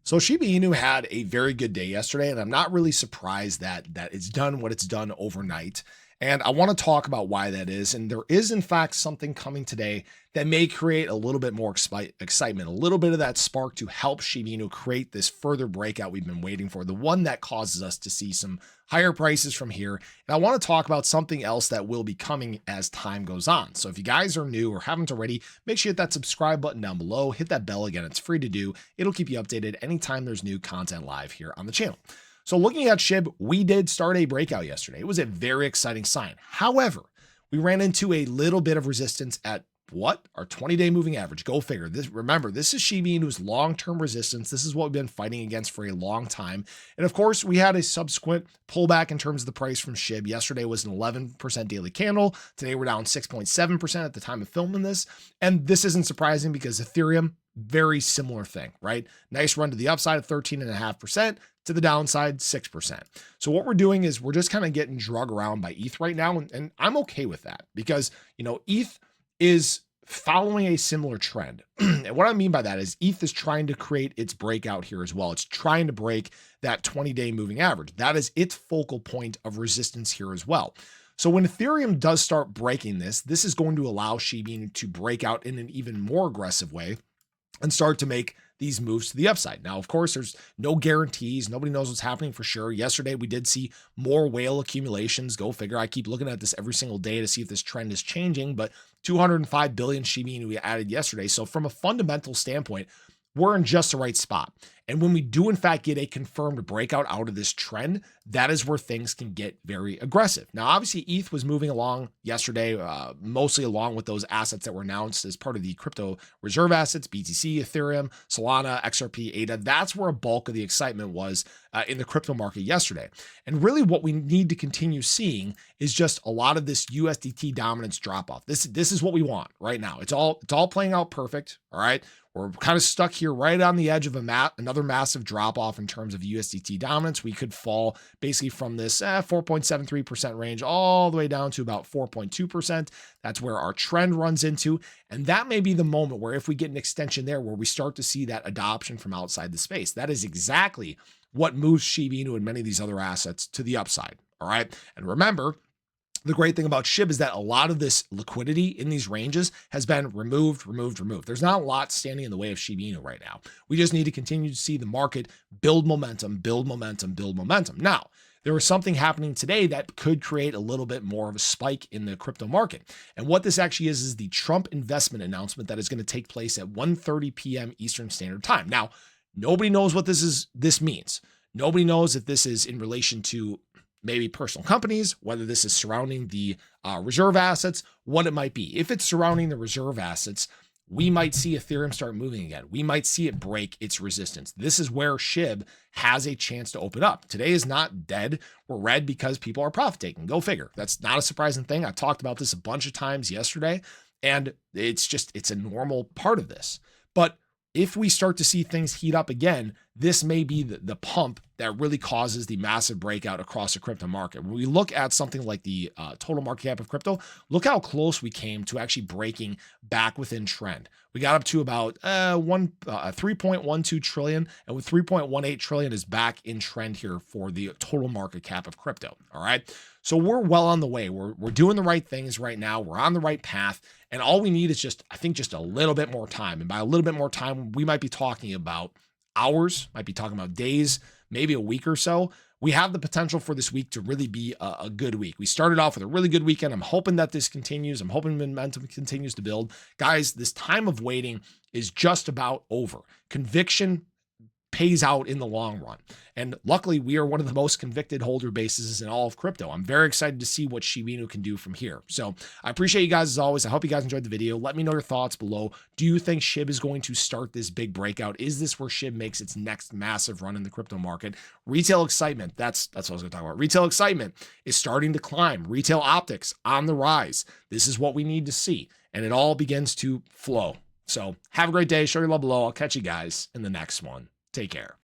So Shiba Inu had a very good day yesterday, and I'm not really surprised that it's done what it's done overnight. And I want to talk about why that is. And there is, in fact, something coming today that may create a little bit more excitement, a little bit of that spark to help Shiba Inu create this further breakout we've been waiting for, the one that causes us to see some higher prices from here. And I want to talk about something else that will be coming as time goes on. So if you guys are new or haven't already, make sure you hit that subscribe button down below, hit that bell again. It's free to do. It'll keep you updated anytime there's new content live here on the channel. So looking at SHIB, we did start a breakout yesterday. It was a very exciting sign. However, we ran into a little bit of resistance at what? Our 20-day moving average. Go figure. Remember, this is Shiba Inu's long-term resistance. This is what we've been fighting against for a long time. And of course, we had a subsequent pullback in terms of the price from SHIB. Yesterday was an 11% daily candle. Today we're down 6.7% at the time of filming this. And this isn't surprising because Ethereum, very similar thing, right? Nice run to the upside of 13.5%. To the downside, 6%. So what we're doing is we're just kind of getting drug around by ETH right now. And I'm okay with that because, ETH is following a similar trend. And what I mean by that is ETH is trying to create its breakout here as well. It's trying to break that 20-day moving average. That is its focal point of resistance here as well. So when Ethereum does start breaking this is going to allow Shiba Inu to break out in an even more aggressive way and start to make these moves to the upside. Now, of course, there's no guarantees. Nobody knows what's happening for sure. Yesterday, we did see more whale accumulations. Go figure. I keep looking at this every single day to see if this trend is changing, but 205 billion Shiba Inu we added yesterday. So from a fundamental standpoint, we're in just the right spot. And when we do, in fact, get a confirmed breakout out of this trend, that is where things can get very aggressive. Now, obviously, ETH was moving along yesterday, mostly along with those assets that were announced as part of the crypto reserve assets, BTC, Ethereum, Solana, XRP, ADA. That's where a bulk of the excitement was in the crypto market yesterday. And really what we need to continue seeing is just a lot of this USDT dominance drop off. This is what we want right now. It's all playing out perfect. All right. We're kind of stuck here right on the edge of another massive drop off in terms of USDT dominance. We could fall basically from this 4.73% range all the way down to about 4.2%. That's where our trend runs into. And that may be the moment where if we get an extension there where we start to see that adoption from outside the space, that is exactly what moves Shiba Inu and many of these other assets to the upside. All right. And remember, the great thing about SHIB is that a lot of this liquidity in these ranges has been removed. There's not a lot standing in the way of Shiba Inu right now. We just need to continue to see the market build momentum. Now, there was something happening today that could create a little bit more of a spike in the crypto market. And what this actually is the Trump investment announcement that is going to take place at 1:30 p.m. Eastern Standard Time. Now, nobody knows what this means. Nobody knows if this is in relation to maybe personal companies, whether this is surrounding the reserve assets, what it might be. If it's surrounding the reserve assets, we might see Ethereum start moving again. We might see it break its resistance. This is where SHIB has a chance to open up. Today is not dead. We're red because people are profit taking. Go figure. That's not a surprising thing. I talked about this a bunch of times yesterday, and it's a normal part of this. But if we start to see things heat up again, this may be the pump that really causes the massive breakout across the crypto market. When we look at something like the total market cap of crypto, look how close we came to actually breaking back within trend. We got up to about 3.12 trillion, and with 3.18 trillion is back in trend here for the total market cap of crypto. All right. So we're well on the way. We're doing the right things right now. We're on the right path. And all we need is just a little bit more time. And by a little bit more time, we might be talking about hours, might be talking about days, maybe a week or so. We have the potential for this week to really be a good week. We started off with a really good weekend. I'm hoping that this continues. I'm hoping momentum continues to build. Guys, this time of waiting is just about over. Conviction pays out in the long run. And luckily, we are one of the most convicted holder bases in all of crypto. I'm very excited to see what Shiba Inu can do from here. So I appreciate you guys as always. I hope you guys enjoyed the video. Let me know your thoughts below. Do you think SHIB is going to start this big breakout? Is this where SHIB makes its next massive run in the crypto market? Retail excitement, that's what I was going to talk about. Retail excitement is starting to climb. Retail optics on the rise. This is what we need to see. And it all begins to flow. So have a great day. Show your love below. I'll catch you guys in the next one. Take care.